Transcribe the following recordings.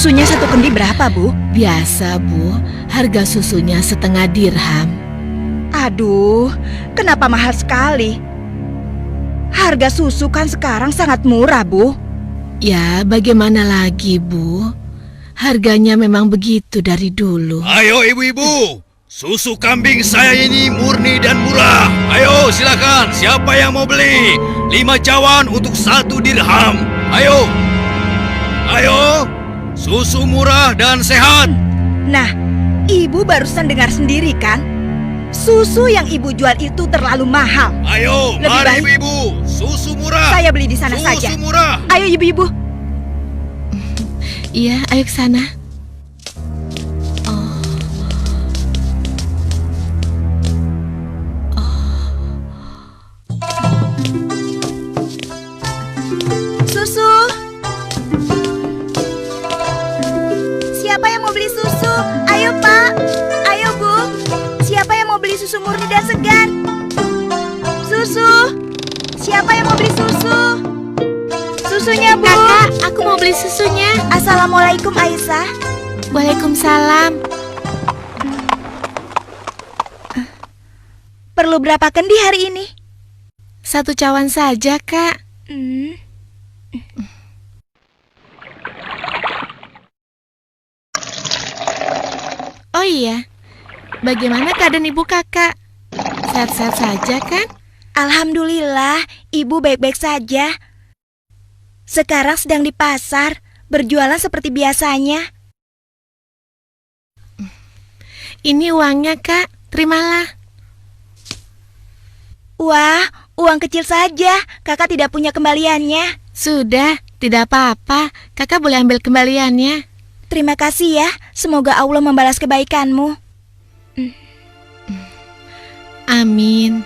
Susunya 1 kendi berapa, Bu? Biasa, Bu. Harga susunya 1/2 dirham. Aduh, kenapa mahal sekali? Harga susu kan sekarang sangat murah, Bu. Ya, bagaimana lagi, Bu? Harganya memang begitu dari dulu. Ayo ibu-ibu, susu kambing saya ini murni dan murah. Ayo silakan, siapa yang mau beli? 5 cawan untuk 1 dirham. Ayo, ayo, susu murah dan sehat. Nah, Ibu barusan dengar sendiri kan? Susu yang Ibu jual itu terlalu mahal. Ayo, Lebih mari baik ibu-ibu, susu murah. saya beli di sana saja. Susu murah. Ayo ibu-ibu. Iya, ayo ke sana. Susu. Siapa yang mau beli susu? Ayo Pak. Ayo Bu. Siapa yang mau beli susu murni dan segar? Susu. Siapa yang mau beli susu? Susunya Bu. Kakak, aku mau beli susunya. Assalamualaikum Aisyah. Waalaikumsalam. Perlu berapa kendi hari ini? 1 cawan saja, Kak. Oh iya, bagaimana keadaan ibu kakak? Sehat-sehat saja kan? Alhamdulillah, Ibu baik-baik saja. Sekarang sedang di pasar, berjualan seperti biasanya. Ini uangnya, Kak. Terimalah. Wah, uang kecil saja. Kakak tidak punya kembaliannya. Sudah, tidak apa-apa. Kakak boleh ambil kembaliannya. Terima kasih ya. Semoga Allah membalas kebaikanmu. Amin.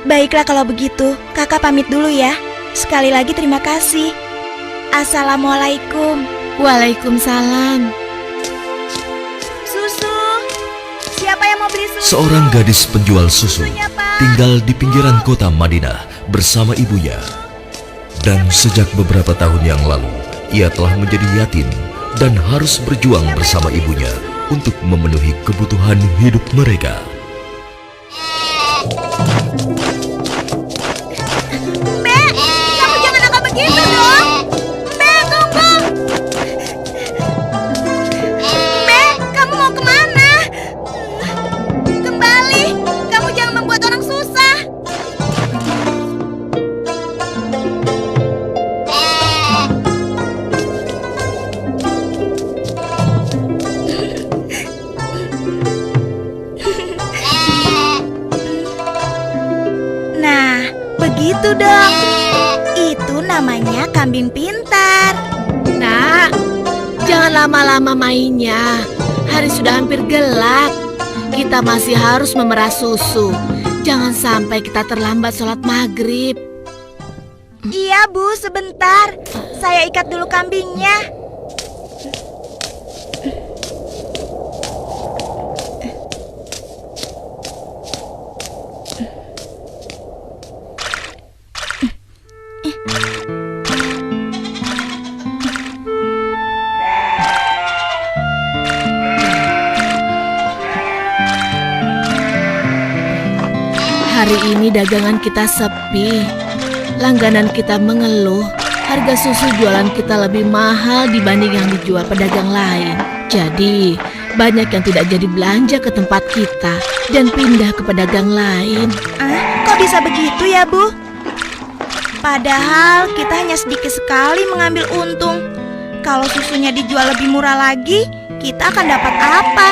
Baiklah kalau begitu, kakak pamit dulu ya. Sekali lagi terima kasih. Assalamualaikum. Waalaikumsalam. Susu. Siapa yang mau beli susu? Seorang gadis penjual susu Susunya, Pak. tinggal di pinggiran kota Madinah bersama ibunya. Dan sejak beberapa tahun yang lalu, ia telah menjadi yatim dan harus berjuang bersama ibunya untuk memenuhi kebutuhan hidup mereka. Mbak, kamu jangan nakal begitu dong. Mbak, tunggu. Mbak, kamu mau kemana? Kembali, kamu jangan membuat orang susah. Nah, begitu dong. Itu namanya kambing pintar. Nak, jangan lama-lama mainnya. Hari sudah hampir gelap. Kita masih harus memerah susu. Jangan sampai kita terlambat sholat maghrib. Iya, Bu, sebentar. Saya ikat dulu kambingnya. Hari ini dagangan kita sepi. Langganan kita mengeluh. Harga susu jualan kita lebih mahal dibanding yang dijual pedagang lain. Jadi, banyak yang tidak jadi belanja ke tempat kita dan pindah ke pedagang lain. Kok bisa begitu ya, Bu? Padahal kita hanya sedikit sekali mengambil untung. Kalau susunya dijual lebih murah lagi, kita akan dapat apa?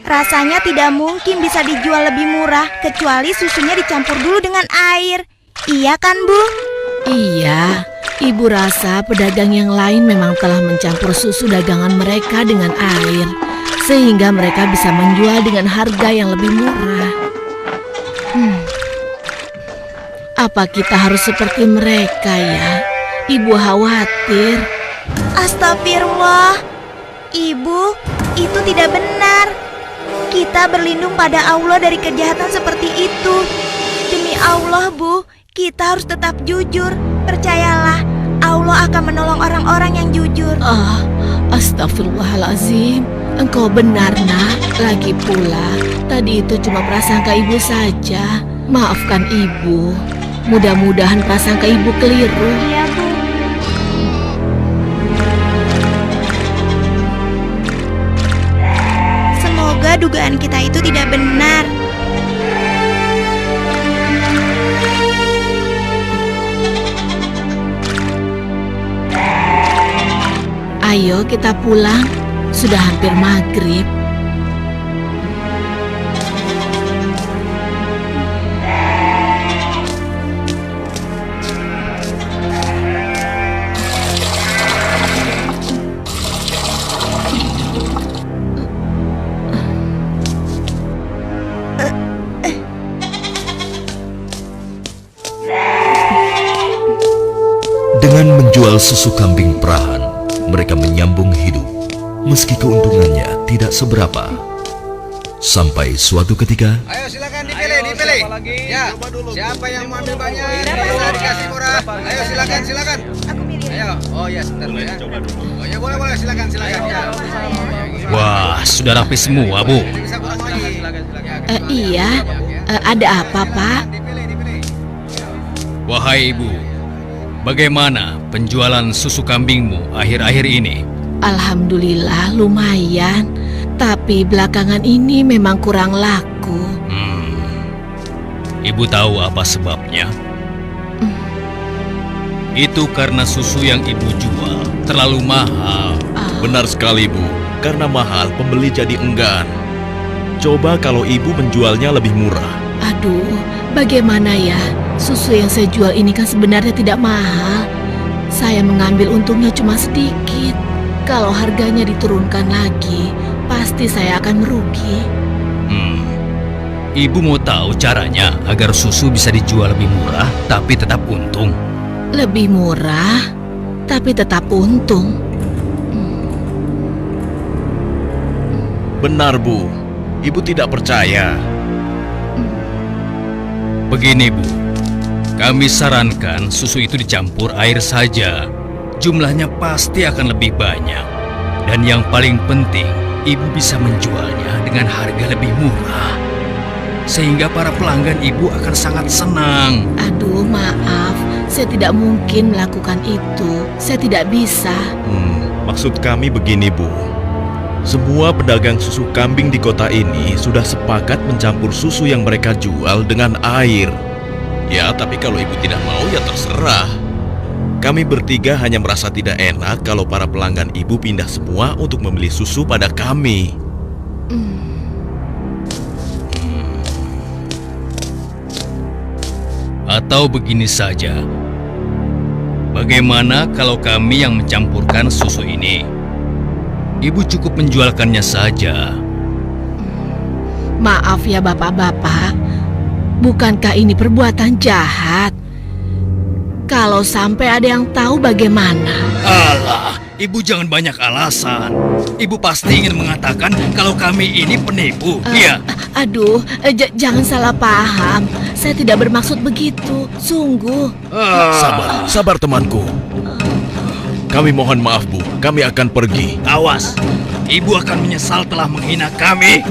Rasanya tidak mungkin bisa dijual lebih murah kecuali susunya dicampur dulu dengan air. Iya kan, Bu? Iya, ibu rasa pedagang yang lain memang telah mencampur susu dagangan mereka dengan air, sehingga mereka bisa menjual dengan harga yang lebih murah. Apa kita harus seperti mereka ya? Ibu khawatir. Astagfirullah. Ibu, itu tidak benar. Kita berlindung pada Allah dari kejahatan seperti itu. Demi Allah, Bu, kita harus tetap jujur. Percayalah, Allah Allah akan menolong orang-orang yang jujur. Astagfirullahalazim. Engkau benar, Nak. Lagi pula, tadi itu cuma prasangka ibu saja. Maafkan ibu. Mudah-mudahan prasangka ibu keliru. Iya, Bu. Semoga dugaan kita itu tidak benar. Ayo kita pulang. Sudah hampir maghrib. Dengan menjual susu kambing perahan, mereka menyambung hidup, meski keuntungannya tidak seberapa. Sampai suatu ketika, Ayo silakan dipilih. Ya, siapa yang mau ambil banyak? Bisa dikasih murah. Ayo silakan. Aku milih. Ayo. Oh ya, sebentar ya. Oh ya, boleh silakan. Ya. Wah, sudah rapi semua, Bu. Bisa kurang lagi. Iya, ada apa, Pak? Wahai Ibu, bagaimana penjualan susu kambingmu akhir-akhir ini? Alhamdulillah lumayan, tapi belakangan ini memang kurang laku. Ibu tahu apa sebabnya? Itu karena susu yang ibu jual terlalu mahal. Benar sekali, Bu. Karena mahal, pembeli jadi enggan. Coba kalau ibu menjualnya lebih murah. Aduh, bagaimana ya? Susu yang saya jual ini kan sebenarnya tidak mahal. Saya mengambil untungnya cuma sedikit. Kalau harganya diturunkan lagi, pasti saya akan merugi. Ibu mau tahu caranya agar susu bisa dijual lebih murah tapi tetap untung? Lebih murah, tapi tetap untung. Benar, Bu. Ibu tidak percaya. Begini, Bu. Kami sarankan susu itu dicampur air saja. Jumlahnya pasti akan lebih banyak. Dan yang paling penting, ibu bisa menjualnya dengan harga lebih murah. Sehingga para pelanggan ibu akan sangat senang. Aduh, maaf. Saya tidak mungkin melakukan itu. Saya tidak bisa. Maksud kami begini, Bu. Semua pedagang susu kambing di kota ini sudah sepakat mencampur susu yang mereka jual dengan air. Ya, tapi kalau ibu tidak mau ya terserah. Kami bertiga hanya merasa tidak enak kalau para pelanggan ibu pindah semua untuk membeli susu pada kami. Atau begini saja. Bagaimana kalau kami yang mencampurkan susu ini? Ibu cukup menjualkannya saja. Maaf ya bapak-bapak. Bukankah ini perbuatan jahat? Kalau sampai ada yang tahu bagaimana? Alah, ibu jangan banyak alasan. Ibu pasti ingin mengatakan kalau kami ini penipu, iya? Aduh, jangan salah paham. Saya tidak bermaksud begitu, sungguh. Sabar temanku. Kami mohon maaf, Bu. Kami akan pergi. Awas, ibu akan menyesal telah menghina kami.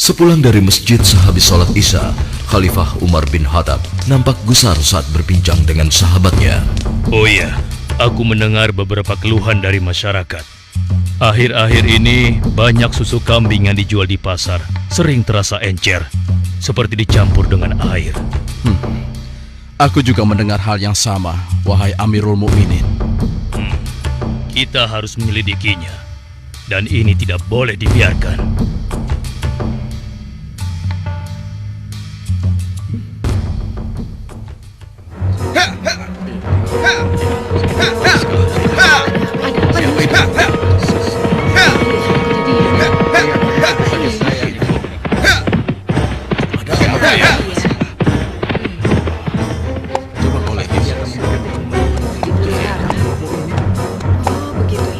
sepulang dari masjid sehabis sholat Isya, Khalifah Umar bin Khattab nampak gusar saat berbincang dengan sahabatnya. Oh iya, aku mendengar beberapa keluhan dari masyarakat. Akhir-akhir ini banyak susu kambing yang dijual di pasar sering terasa encer, seperti dicampur dengan air. Aku juga mendengar hal yang sama, wahai Amirul Mukminin. Kita harus menyelidikinya, dan ini tidak boleh dibiarkan. Oh, begitu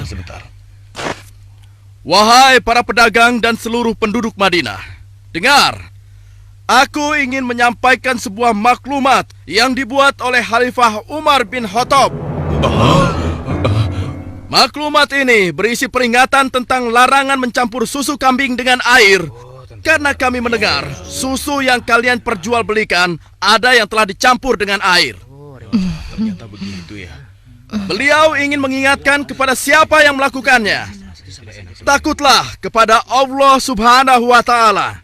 sebentar. Wahai para pedagang dan seluruh penduduk Madinah, dengar. Aku ingin menyampaikan sebuah maklumat yang dibuat oleh Khalifah Umar bin Khattab. Maklumat ini berisi peringatan tentang larangan mencampur susu kambing dengan air. Karena kami mendengar susu yang kalian perjualbelikan ada yang telah dicampur dengan air. Ternyata begitu ya. Beliau ingin mengingatkan kepada siapa yang melakukannya. Takutlah kepada Allah Subhanahu wa Ta'ala.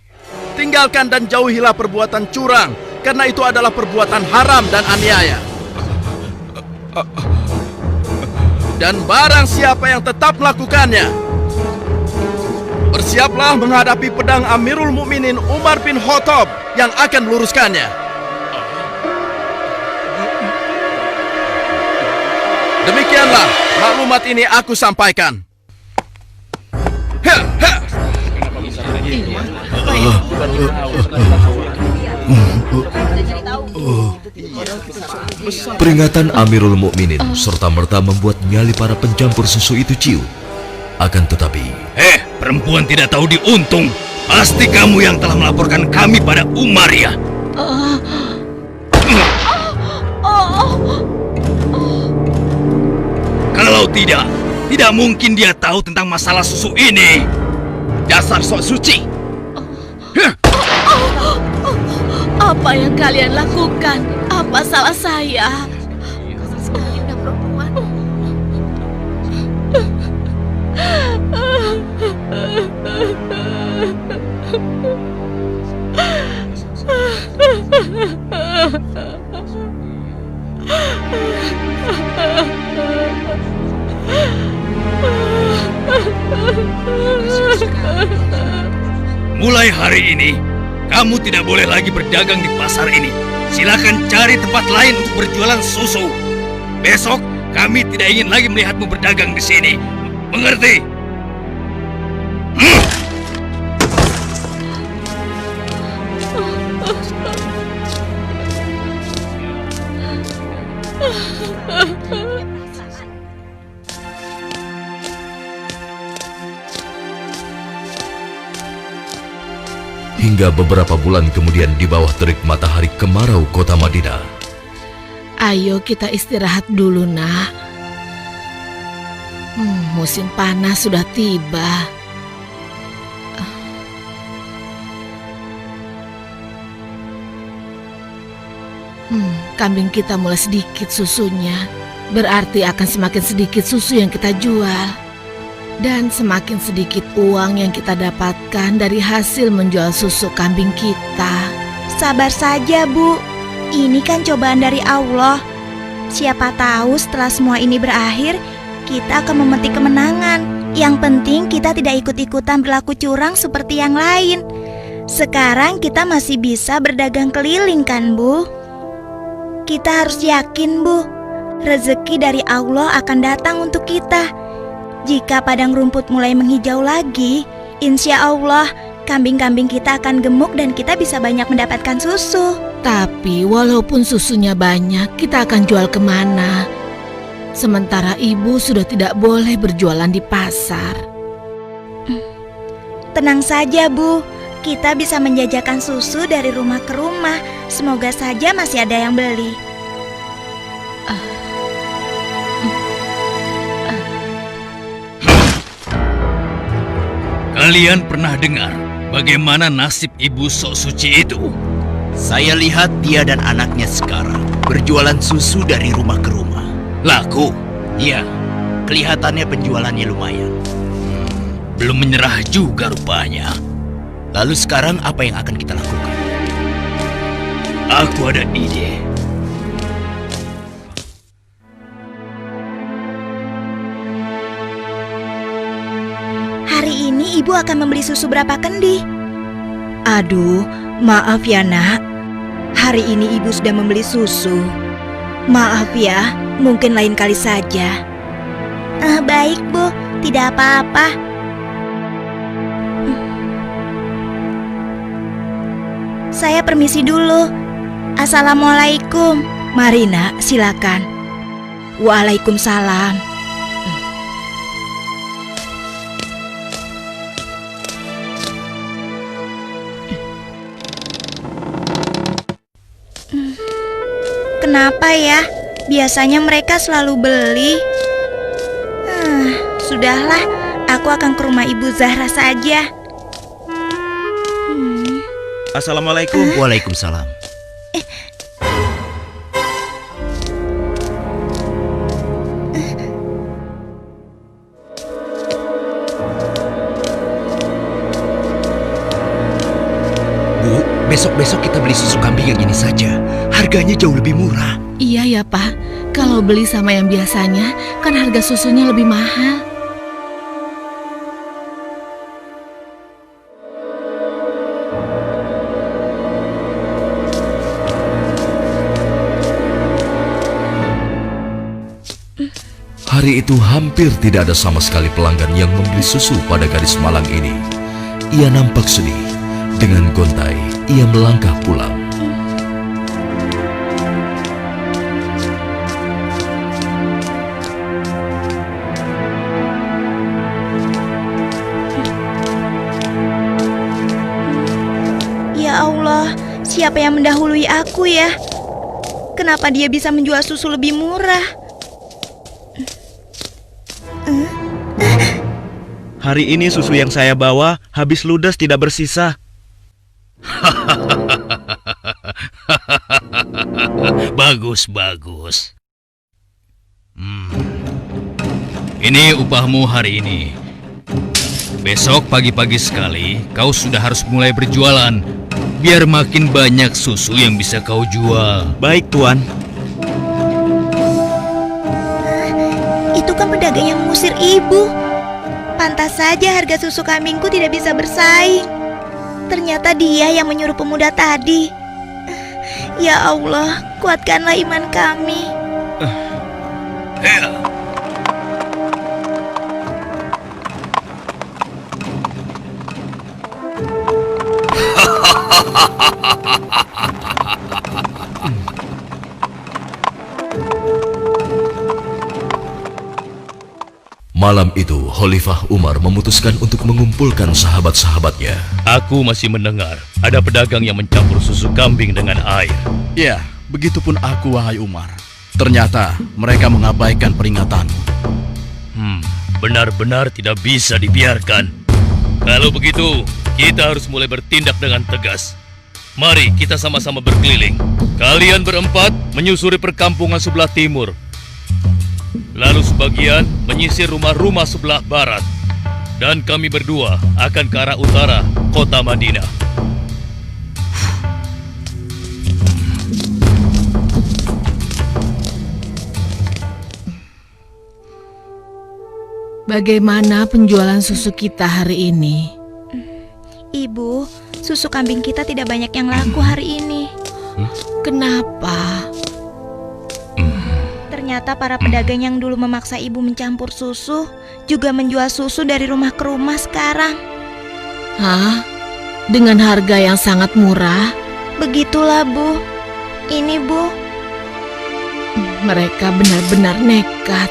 Tinggalkan dan jauhilah perbuatan curang, karena itu adalah perbuatan haram dan aniaya. Dan barang siapa yang tetap melakukannya, bersiaplah menghadapi pedang Amirul Mukminin Umar bin Khattab yang akan meluruskannya. Demikianlah maklumat ini aku sampaikan. Peringatan Amirul Mukminin serta-merta membuat nyali para pencampur susu itu ciut. Akan tetapi, Perempuan tidak tahu diuntung. Pasti kamu yang telah melaporkan kami pada Umar ya. Kalau tidak mungkin dia tahu tentang masalah susu ini. Dasar sok suci. Apa yang kalian lakukan? Apa salah saya? Mulai hari ini, kamu tidak boleh lagi berdagang di pasar ini. Silakan cari tempat lain untuk berjualan susu. Besok, kami tidak ingin lagi melihatmu berdagang di sini. Mengerti? hingga beberapa bulan kemudian di bawah terik matahari kemarau kota Madinah. Ayo kita istirahat dulu, nak. Musim panas sudah tiba. Kambing kita mulai sedikit susunya. Berarti akan semakin sedikit susu yang kita jual. Dan semakin sedikit uang yang kita dapatkan dari hasil menjual susu kambing kita. Sabar saja, Bu. Ini kan cobaan dari Allah. Siapa tahu setelah semua ini berakhir, kita akan memetik kemenangan. Yang penting kita tidak ikut-ikutan berlaku curang seperti yang lain. Sekarang kita masih bisa berdagang keliling kan, Bu? Kita harus yakin, Bu. Rezeki dari Allah akan datang untuk kita. Jika padang rumput mulai menghijau lagi, insya Allah kambing-kambing kita akan gemuk dan kita bisa banyak mendapatkan susu. Tapi walaupun susunya banyak, kita akan jual kemana? Sementara ibu sudah tidak boleh berjualan di pasar. Tenang saja, Bu. Kita bisa menjajakan susu dari rumah ke rumah. Semoga saja masih ada yang beli. Kalian pernah dengar bagaimana nasib ibu sok suci itu? Saya lihat dia dan anaknya sekarang berjualan susu dari rumah ke rumah. Laku? Ya, kelihatannya penjualannya lumayan. Belum menyerah juga rupanya. Lalu sekarang apa yang akan kita lakukan? Aku ada ide. Hari ini ibu akan membeli susu berapa kendi? Aduh, maaf ya nak. Hari ini ibu sudah membeli susu. Maaf ya, mungkin lain kali saja. Baik, Bu, tidak apa-apa. Saya permisi dulu. Assalamualaikum. Mari nak, silakan. Waalaikumsalam. kenapa ya? Biasanya mereka selalu beli. Sudahlah, aku akan ke rumah Ibu Zahra saja. Assalamualaikum. Waalaikumsalam. Bu, besok-besok kita beli susu kambing yang ini saja. Harganya jauh lebih murah. Iya ya, Pak. Kalau beli sama yang biasanya, kan harga susunya lebih mahal. Hari itu hampir tidak ada sama sekali pelanggan yang membeli susu pada gadis malang ini. Ia nampak sedih. Dengan gontai, ia melangkah pulang. Ya Allah, siapa yang mendahului aku ya? Kenapa dia bisa menjual susu lebih murah? Hari ini susu yang saya bawa habis ludes tidak bersisa. Bagus. Ini upahmu hari ini. Besok pagi-pagi sekali kau sudah harus mulai berjualan, biar makin banyak susu yang bisa kau jual. Baik, Tuan. Itu kan pedagang yang mengusir ibu. Pantas saja harga susu kambingku tidak bisa bersaing. Ternyata dia yang menyuruh pemuda tadi. Ya Allah, kuatkanlah iman kami. Malam itu, Khalifah Umar memutuskan untuk mengumpulkan sahabat-sahabatnya. Aku masih mendengar ada pedagang yang mencampur susu kambing dengan air. Ya, begitupun aku, wahai Umar. Ternyata mereka mengabaikan peringatanmu. Benar-benar tidak bisa dibiarkan. Kalau begitu, kita harus mulai bertindak dengan tegas. Mari kita sama-sama berkeliling. Kalian berempat menyusuri perkampungan sebelah timur. Lalu sebagian menyisir rumah-rumah sebelah barat. Dan kami berdua akan ke arah utara, kota Madinah. Bagaimana penjualan susu kita hari ini? Ibu, susu kambing kita tidak banyak yang laku hari ini. Kenapa? Ternyata para pedagang yang dulu memaksa ibu mencampur susu juga menjual susu dari rumah ke rumah sekarang. Hah? Dengan harga yang sangat murah? Begitulah, Bu. Ini, Bu. Mereka benar-benar nekat.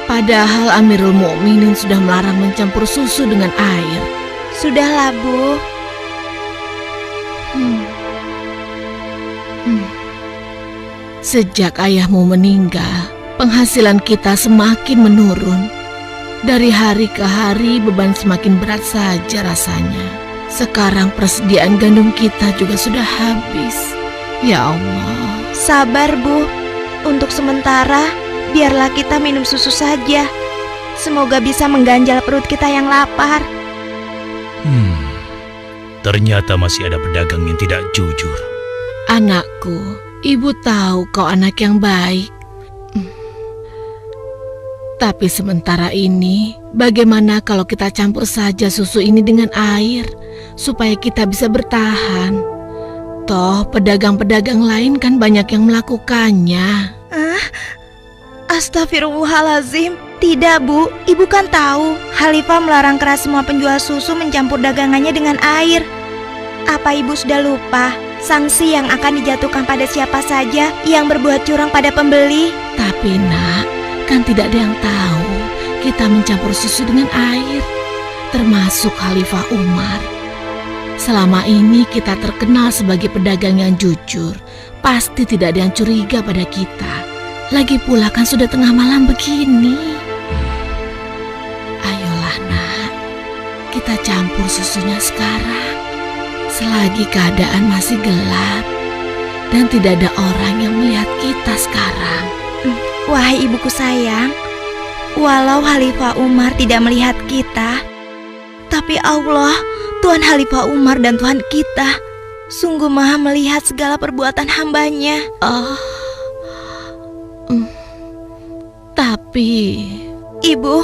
Padahal Amirul Mukminin sudah melarang mencampur susu dengan air. Sudahlah, Bu. Sejak ayahmu meninggal, penghasilan kita semakin menurun. Dari hari ke hari beban semakin berat saja rasanya. Sekarang persediaan gandum kita juga sudah habis. Ya Allah. Sabar, Bu. Untuk sementara, biarlah kita minum susu saja. Semoga bisa mengganjal perut kita yang lapar. Ternyata masih ada pedagang yang tidak jujur. Anakku, ibu tahu kau anak yang baik. Tapi sementara ini, bagaimana kalau kita campur saja susu ini dengan air, supaya kita bisa bertahan? Toh, pedagang-pedagang lain kan banyak yang melakukannya. Astagfirullahalazim. Tidak, Bu. Ibu kan tahu, Khalifah melarang keras semua penjual susu mencampur dagangannya dengan air. Apa ibu sudah lupa sanksi yang akan dijatuhkan pada siapa saja yang berbuat curang pada pembeli? Tapi nak, kan tidak ada yang tahu kita mencampur susu dengan air, termasuk Khalifah Umar. Selama ini kita terkenal sebagai pedagang yang jujur, pasti tidak ada yang curiga pada kita. Lagi pula kan sudah tengah malam begini. Ayolah nak, kita campur susunya sekarang. Selagi keadaan masih gelap dan tidak ada orang yang melihat kita sekarang. Wahai ibuku sayang, walau Khalifah Umar tidak melihat kita, tapi Allah, Tuhan Khalifah Umar dan Tuhan kita, sungguh maha melihat segala perbuatan hambanya. Tapi Ibu,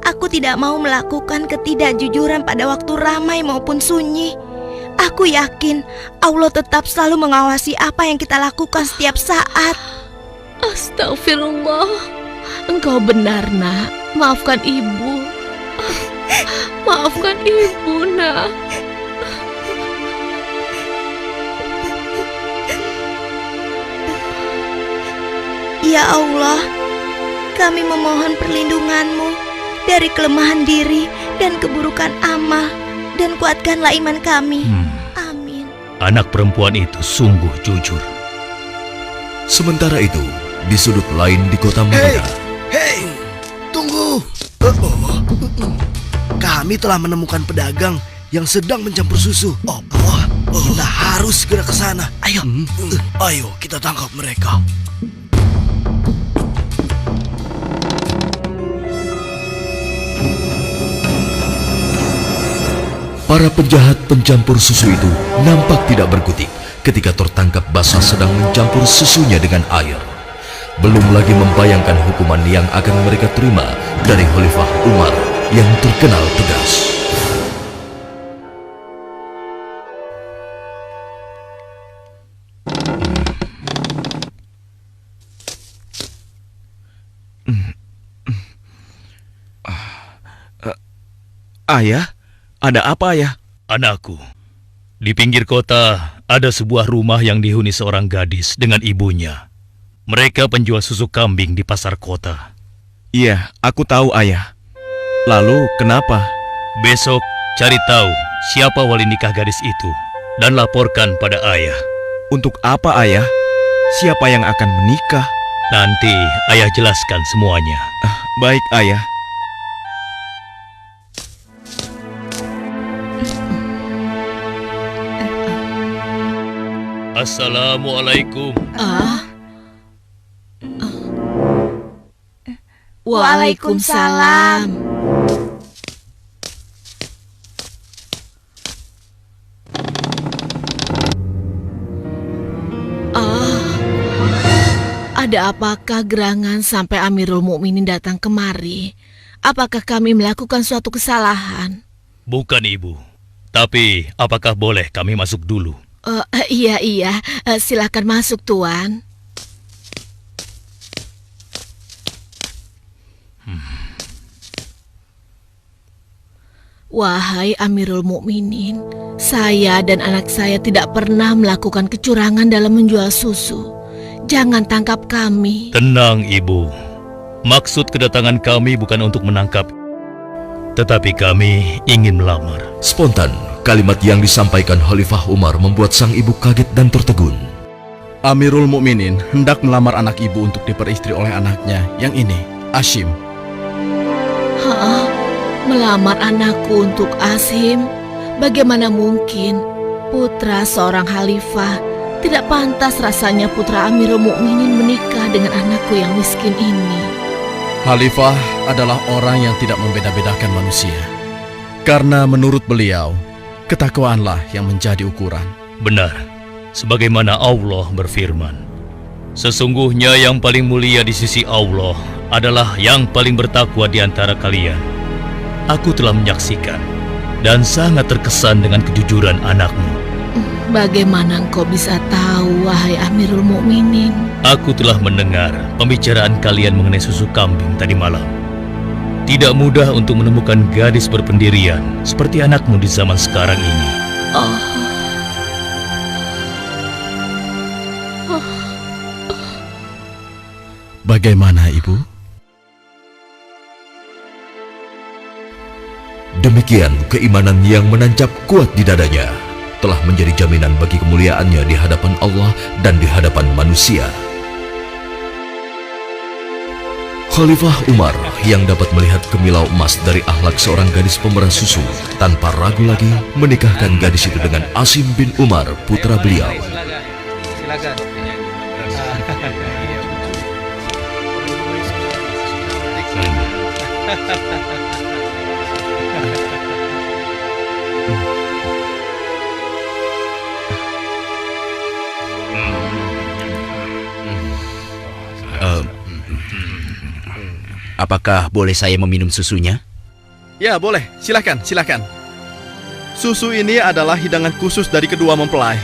aku tidak mau melakukan ketidakjujuran pada waktu ramai maupun sunyi. Aku yakin Allah tetap selalu mengawasi apa yang kita lakukan setiap saat. astagfirullah, engkau benar nak. Maafkan ibu. Maafkan ibu nak. Ya Allah, kami memohon perlindungan-Mu dari kelemahan diri dan keburukan amal, dan kuatkanlah iman kami. Amin. Anak perempuan itu sungguh jujur. Sementara itu, di sudut lain di kota Madinah, Hei, tunggu. Kami telah menemukan pedagang yang sedang mencampur susu. Kita harus segera ke sana. Ayo, ayo kita tangkap mereka. para penjahat pencampur susu itu nampak tidak berkutik ketika tertangkap basah sedang mencampur susunya dengan air. Belum lagi membayangkan hukuman yang akan mereka terima dari Khalifah Umar yang terkenal tegas. Ayah, ada apa ayah? Anakku, di pinggir kota ada sebuah rumah yang dihuni seorang gadis dengan ibunya. Mereka penjual susu kambing di pasar kota. Iya, aku tahu ayah. Lalu kenapa? Besok cari tahu siapa wali nikah gadis itu dan laporkan pada ayah. Untuk apa ayah? Siapa yang akan menikah? Nanti ayah jelaskan semuanya. Baik ayah. Assalamualaikum. Waalaikumsalam. Ada apakah gerangan sampai Amirul Mukminin datang kemari? Apakah kami melakukan suatu kesalahan? Bukan ibu. Tapi apakah boleh kami masuk dulu? Iya, silakan masuk tuan. Wahai Amirul Mukminin, saya dan anak saya tidak pernah melakukan kecurangan dalam menjual susu. Jangan tangkap kami. Tenang ibu. Maksud kedatangan kami bukan untuk menangkap, tetapi kami ingin melamar. Spontan, kalimat yang disampaikan Khalifah Umar membuat sang ibu kaget dan tertegun. Amirul Mukminin hendak melamar anak ibu untuk diperistri oleh anaknya yang ini, Ashim. Melamar anakku untuk Ashim? Bagaimana mungkin? Putra seorang khalifah, tidak pantas rasanya putra Amirul Mukminin menikah dengan anakku yang miskin ini. Khalifah adalah orang yang tidak membeda-bedakan manusia. Karena menurut beliau, ketakwaanlah yang menjadi ukuran. Benar, sebagaimana Allah berfirman, sesungguhnya yang paling mulia di sisi Allah adalah yang paling bertakwa di antara kalian. Aku telah menyaksikan dan sangat terkesan dengan kejujuran anakmu. Bagaimana engkau bisa tahu, wahai Amirul Mukminin? Aku telah mendengar pembicaraan kalian mengenai susu kambing tadi malam. Tidak mudah untuk menemukan gadis berpendirian seperti anakmu di zaman sekarang ini. Bagaimana ibu? Demikian keimanan yang menancap kuat di dadanya. telah menjadi jaminan bagi kemuliaannya di hadapan Allah dan di hadapan manusia. Khalifah Umar yang dapat melihat kemilau emas dari akhlak seorang gadis pemerah susu tanpa ragu lagi menikahkan gadis itu dengan Asim bin Umar, putra beliau. Apakah boleh saya meminum susunya? Ya, boleh. Silakan, silakan. Susu ini adalah hidangan khusus dari kedua mempelai.